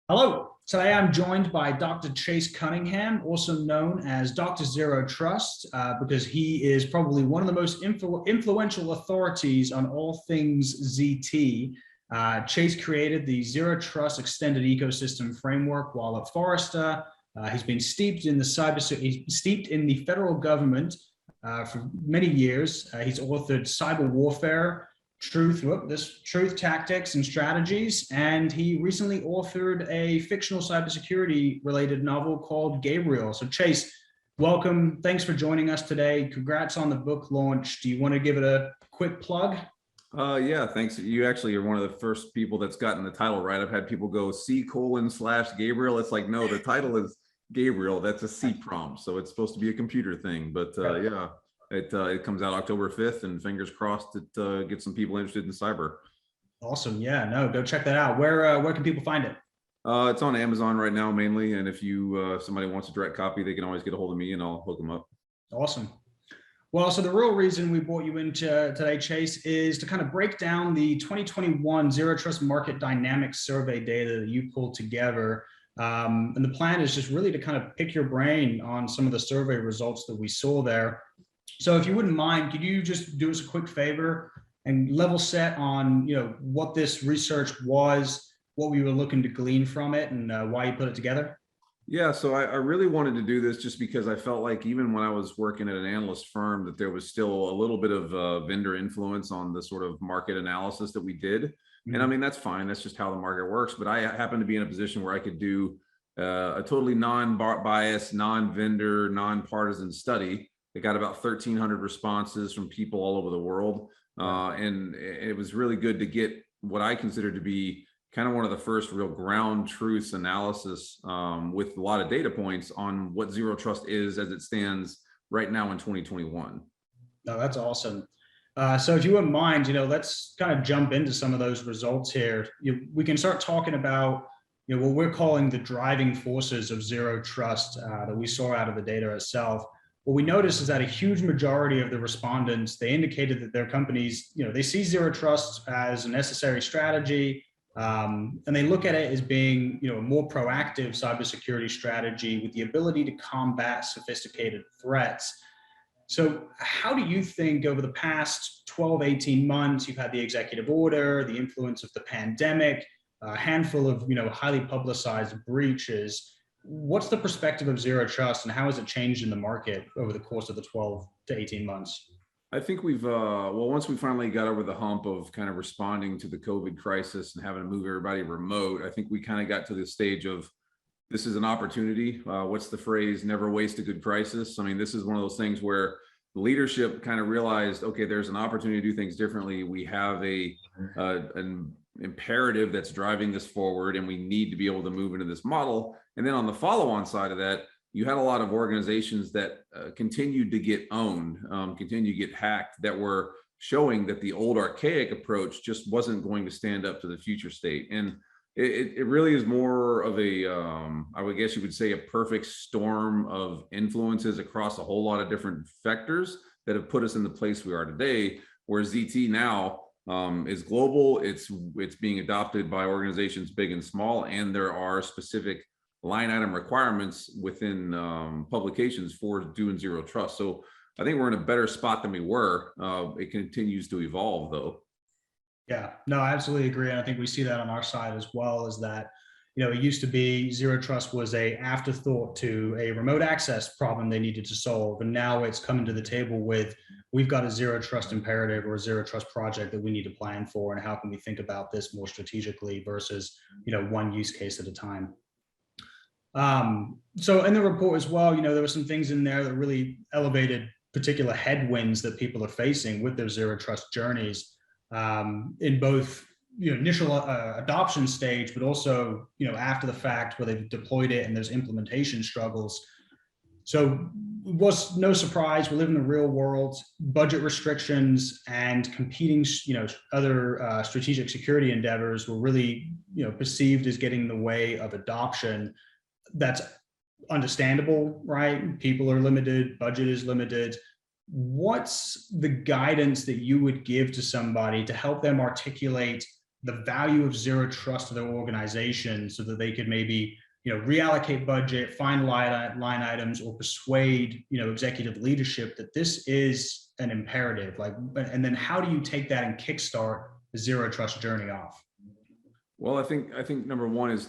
Hello. Today I'm joined by Dr. Chase Cunningham, also known as Dr. Zero Trust, because he is probably one of the most influential authorities on all things ZT. Chase created the Zero Trust Extended Ecosystem Framework while at Forrester. He's been steeped in the federal government for many years. He's authored Cyber Warfare, Truth Tactics and Strategies, and he recently authored a fictional cybersecurity related novel called gAbriel. So Chase, welcome. Thanks for joining us today. Congrats on the book launch. Do you want to give it a quick plug? Yeah, thanks. You actually are one of the first people that's gotten the title right. I've had people go C:/gAbriel. It's like, no, the title is gAbriel. That's a C prompt. So it's supposed to be a computer thing, but yeah. It comes out October 5th, and fingers crossed it gets some people interested in cyber. Awesome. Yeah, no, go check that out. Where can people find it? It's on Amazon right now mainly, and if somebody wants a direct copy, they can always get a hold of me and I'll hook them up. Awesome. Well, so the real reason we brought you into today, Chase, is to kind of break down the 2021 Zero Trust Market Dynamics Survey data that you pulled together. And the plan is just really to kind of pick your brain on some of the survey results that we saw there. So if you wouldn't mind, could you just do us a quick favor and level set on, what this research was, what we were looking to glean from it, and why you put it together? Yeah, so I really wanted to do this just because I felt like even when I was working at an analyst firm that there was still a little bit of vendor influence on the sort of market analysis that we did. Mm-hmm. And I mean, that's fine. That's just how the market works. But I happen to be in a position where I could do a totally non-biased, non-vendor, non-partisan study. It got about 1,300 responses from people all over the world. And it was really good to get what I consider to be kind of one of the first real ground truths analysis with a lot of data points on what Zero Trust is as it stands right now in 2021. No, that's awesome. So if you wouldn't mind, let's kind of jump into some of those results here. We can start talking about what we're calling the driving forces of Zero Trust that we saw out of the data itself. What we noticed is that a huge majority of the respondents, they indicated that their companies, they see Zero Trust as a necessary strategy, and they look at it as being, a more proactive cybersecurity strategy with the ability to combat sophisticated threats. So how do you think over the past 12, 18 months, you've had the executive order, the influence of the pandemic, a handful of, highly publicized breaches? What's the perspective of Zero Trust, and how has it changed in the market over the course of the 12 to 18 months? I think we've, once we finally got over the hump of kind of responding to the COVID crisis and having to move everybody remote, I think we kind of got to the stage of, this is an opportunity. What's the phrase? Never waste a good crisis. I mean, this is one of those things where the leadership kind of realized, okay, there's an opportunity to do things differently. We have an imperative that's driving this forward, and we need to be able to move into this model. And then on the follow-on side of that, you had a lot of organizations that continued to get owned, continued to get hacked, that were showing that the old archaic approach just wasn't going to stand up to the future state. And it really is more of a, I would guess you would say, a perfect storm of influences across a whole lot of different vectors that have put us in the place we are today, where ZT now is global. It's being adopted by organizations big and small, and there are specific line item requirements within publications for doing Zero Trust. So I think we're in a better spot than we were. It continues to evolve, though. Yeah, no, I absolutely agree. And I think we see that on our side as well, is that, it used to be Zero Trust was a afterthought to a remote access problem they needed to solve. And now it's coming to the table with, we've got a Zero Trust imperative or a Zero Trust project that we need to plan for. And how can we think about this more strategically versus, one use case at a time. So in the report as well, there were some things in there that really elevated particular headwinds that people are facing with their Zero Trust journeys, in both initial adoption stage, but also after the fact where they've deployed it and there's implementation struggles. So it was no surprise, we live in the real world. Budget restrictions and competing other strategic security endeavors were really perceived as getting in the way of adoption. That's understandable, right? People are limited, budget is limited. What's the guidance that you would give to somebody to help them articulate the value of zero trust to their organization so that they could maybe, reallocate budget, find line items, or persuade, executive leadership that this is an imperative. Like, and then how do you take that and kickstart the zero trust journey off? Well, I think number one is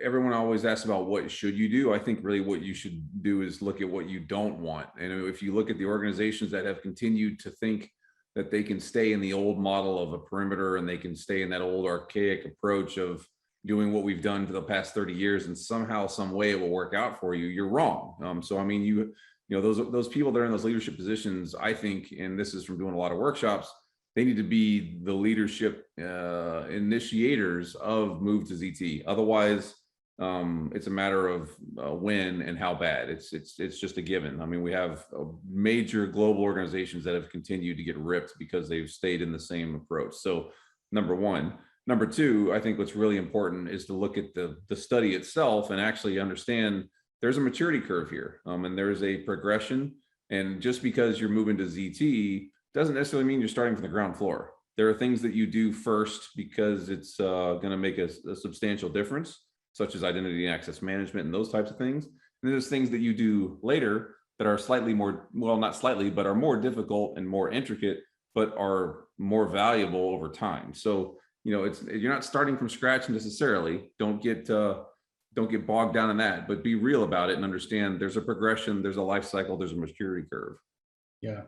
everyone always asks about what should you do. I think really what you should do is look at what you don't want. And if you look at the organizations that have continued to think that they can stay in the old model of a perimeter and they can stay in that old archaic approach of doing what we've done for the past 30 years and somehow, some way it will work out for you, you're wrong. So, I mean, those people that are in those leadership positions, I think, and this is from doing a lot of workshops, they need to be the leadership initiators of move to ZT. Otherwise, it's a matter of when and how bad. It's just a given. I mean, we have major global organizations that have continued to get ripped because they've stayed in the same approach. So, number one. Number two, I think what's really important is to look at the study itself and actually understand there's a maturity curve here, and there's a progression. And just because you're moving to ZT doesn't necessarily mean you're starting from the ground floor. There are things that you do first because it's going to make a substantial difference, such as identity and access management and those types of things. And then there's things that you do later that are slightly more, well, not slightly, but are more difficult and more intricate, but are more valuable over time. So, you're not starting from scratch necessarily. Don't get bogged down in that, but be real about it and understand there's a progression, there's a life cycle, there's a maturity curve. Yeah.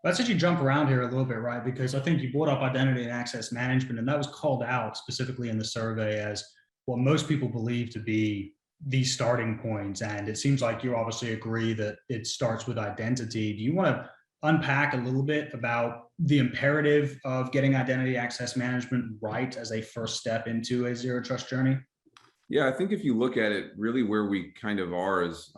Let's actually jump around here a little bit, right? Because I think you brought up identity and access management, and that was called out specifically in the survey as what most people believe to be the starting points. And it seems like you obviously agree that it starts with identity. Do you want to unpack a little bit about the imperative of getting identity access management right as a first step into a zero trust journey? Yeah, I think if you look at it, really where we kind of are is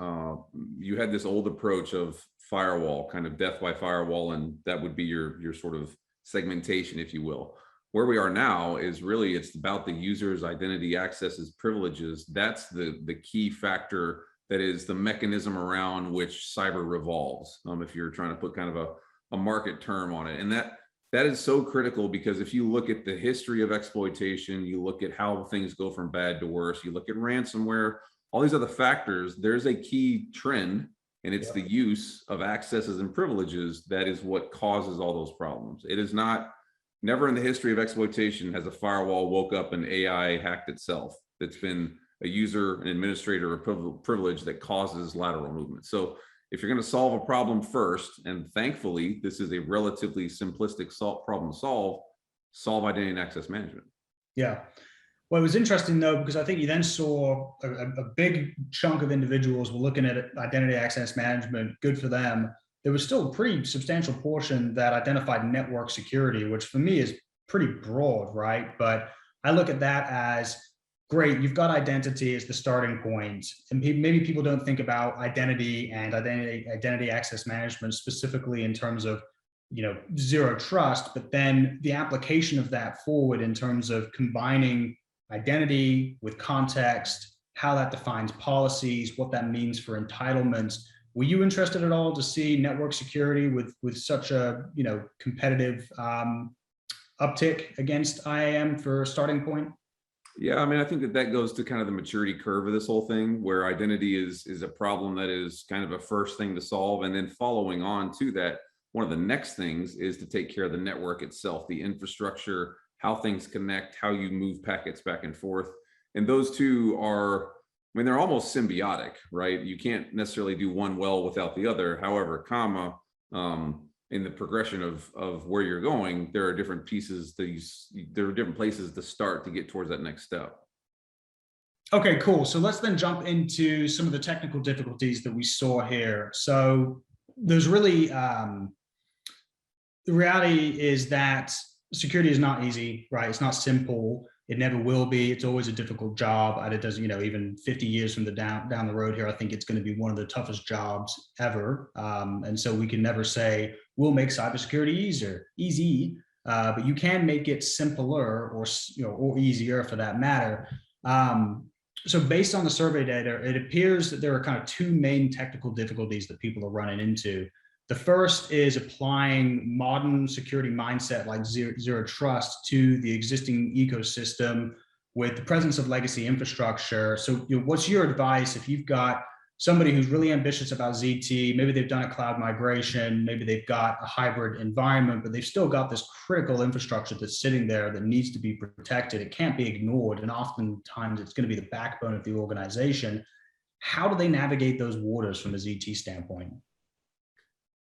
you had this old approach of firewall, kind of death by firewall, and that would be your sort of segmentation, if you will. Where we are now is really it's about the user's identity accesses privileges. That's the key factor. That is the mechanism around which cyber revolves. If you're trying to put kind of a market term on it, and that is so critical because if you look at the history of exploitation, you look at how things go from bad to worse, you look at ransomware, all these other factors, there's a key trend, and it's the use of accesses and privileges that is what causes all those problems. It is not, never in the history of exploitation has a firewall woke up and AI hacked itself. It's been a user, an administrator, a privilege that causes lateral movement. So if you're going to solve a problem first, and thankfully this is a relatively simplistic problem to solve identity and access management. Yeah. Well, it was interesting though, because I think you then saw a big chunk of individuals were looking at identity access management, good for them. There was still a pretty substantial portion that identified network security, which for me is pretty broad, right? But I look at that as, great, you've got identity as the starting point. And maybe people don't think about identity and identity access management specifically in terms of, zero trust, but then the application of that forward in terms of combining identity with context, how that defines policies, what that means for entitlements. Were you interested at all to see network security with such a, competitive uptick against IAM for a starting point? Yeah, I mean, I think that goes to kind of the maturity curve of this whole thing, where identity is a problem that is kind of a first thing to solve. And then following on to that, one of the next things is to take care of the network itself, the infrastructure, how things connect, how you move packets back and forth. And those two are, I mean, they're almost symbiotic, right? You can't necessarily do one well without the other. However, in the progression of where you're going, there are different pieces there are different places to start to get towards that next step. Okay, cool. So let's then jump into some of the technical difficulties that we saw here. So there's really, the reality is that security is not easy, right? It's not simple. It never will be. It's always a difficult job. And it doesn't, even 50 years from down the road here, I think it's going to be one of the toughest jobs ever. And so we can never say, we'll make cybersecurity easy, but you can make it simpler or easier for that matter. So based on the survey data, it appears that there are kind of two main technical difficulties that people are running into. The first is applying modern security mindset like zero trust to the existing ecosystem with the presence of legacy infrastructure. So what's your advice if you've got somebody who's really ambitious about ZT, maybe they've done a cloud migration, maybe they've got a hybrid environment, but they've still got this critical infrastructure that's sitting there that needs to be protected. It can't be ignored. And oftentimes it's going to be the backbone of the organization. How do they navigate those waters from a ZT standpoint?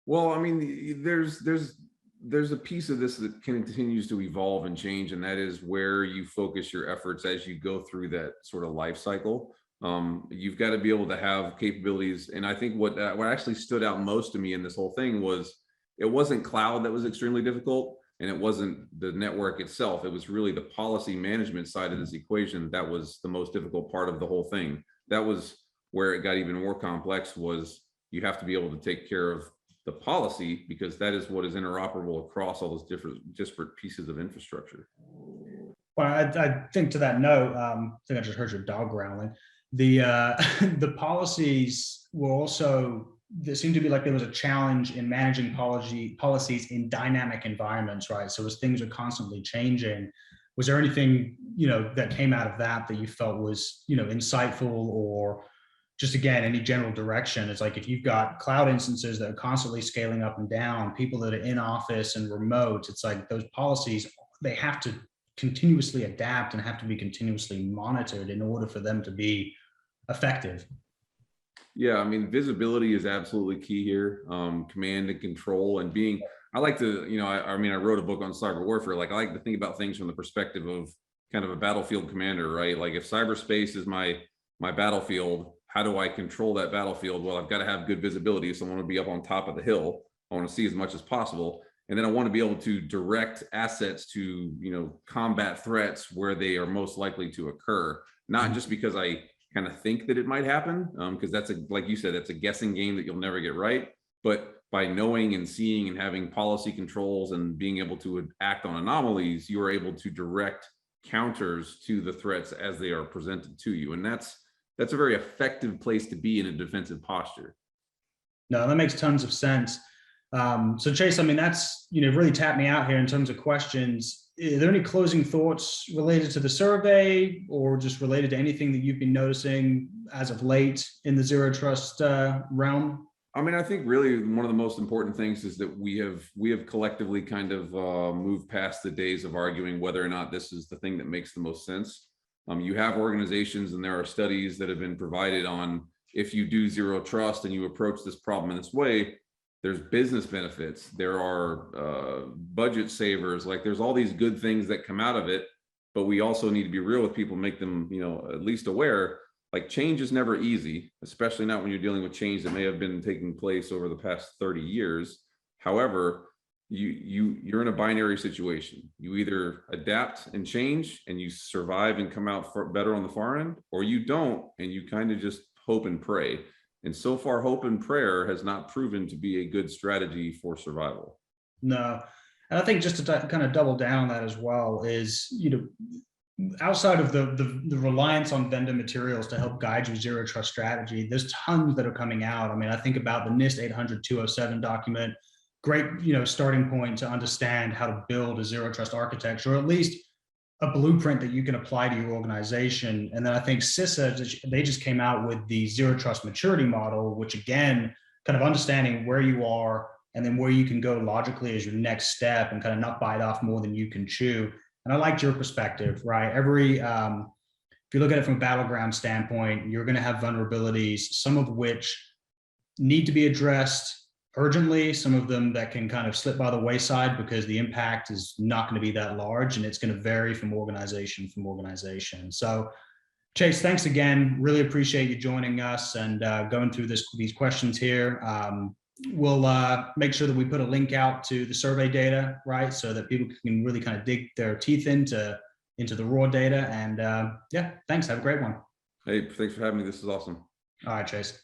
Well, I mean, there's a piece of this that continues to evolve and change, and that is where you focus your efforts as you go through that sort of life cycle. You've got to be able to have capabilities. And I think what actually stood out most to me in this whole thing was it wasn't cloud that was extremely difficult, and it wasn't the network itself. It was really the policy management side of this equation that was the most difficult part of the whole thing. That was where it got even more complex. Was you have to be able to take care of the policy, because that is what is interoperable across all those different disparate pieces of infrastructure. Well, I think to that note, I think I just heard your dog growling. The the policies were also, there seemed to be like there was a challenge in managing policies in dynamic environments, right? So as things are constantly changing, was there anything, that came out of that that you felt was, insightful, or just again, any general direction? It's like if you've got cloud instances that are constantly scaling up and down, people that are in office and remote, it's like those policies, they have to continuously adapt and have to be continuously monitored in order for them to be effective. Yeah, I mean, visibility is absolutely key here. Command and control, and being, I like to, I mean, I wrote a book on cyber warfare. Like, I like to think about things from the perspective of kind of a battlefield commander, right? Like, if cyberspace is my battlefield, how do I control that battlefield? Well, I've got to have good visibility. So I want to be up on top of the hill. I want to see as much as possible. And then I want to be able to direct assets to, combat threats where they are most likely to occur. Not just because I kind of think that it might happen, because that's like you said, that's a guessing game that you'll never get right. But by knowing and seeing and having policy controls and being able to act on anomalies, you are able to direct counters to the threats as they are presented to you. And that's a very effective place to be in a defensive posture. No, that makes tons of sense. So Chase, I mean, that's, really tapped me out here in terms of questions. Are there any closing thoughts related to the survey, or just related to anything that you've been noticing as of late in the zero trust realm? I mean, I think really one of the most important things is that we have collectively kind of moved past the days of arguing whether or not this is the thing that makes the most sense. You have organizations, and there are studies that have been provided on, if you do zero trust and you approach this problem in this way, there's business benefits, there are budget savers, like there's all these good things that come out of it. But we also need to be real with people, make them, at least aware, like change is never easy, especially not when you're dealing with change that may have been taking place over the past 30 years. However, you're in a binary situation. You either adapt and change and you survive and come out better on the far end, or you don't, and you kind of just hope and pray. And so far, hope and prayer has not proven to be a good strategy for survival. No. And I think just to kind of double down on that as well is, outside of the reliance on vendor materials to help guide your zero trust strategy, there's tons that are coming out. I mean, I think about the NIST 800-207 document, great, starting point to understand how to build a zero trust architecture, or at least a blueprint that you can apply to your organization. And then I think CISA, they just came out with the zero trust maturity model, which again, kind of understanding where you are and then where you can go logically as your next step, and kind of not bite off more than you can chew. And I liked your perspective, right? If you look at it from a battleground standpoint, you're going to have vulnerabilities, some of which need to be addressed urgently, some of them that can kind of slip by the wayside because the impact is not going to be that large, and it's going to vary from organization. So Chase, thanks again. Really appreciate you joining us and going through these questions here. We'll make sure that we put a link out to the survey data, right? So that people can really kind of dig their teeth into the raw data. And yeah, thanks. Have a great one. Hey, thanks for having me. This is awesome. All right, Chase.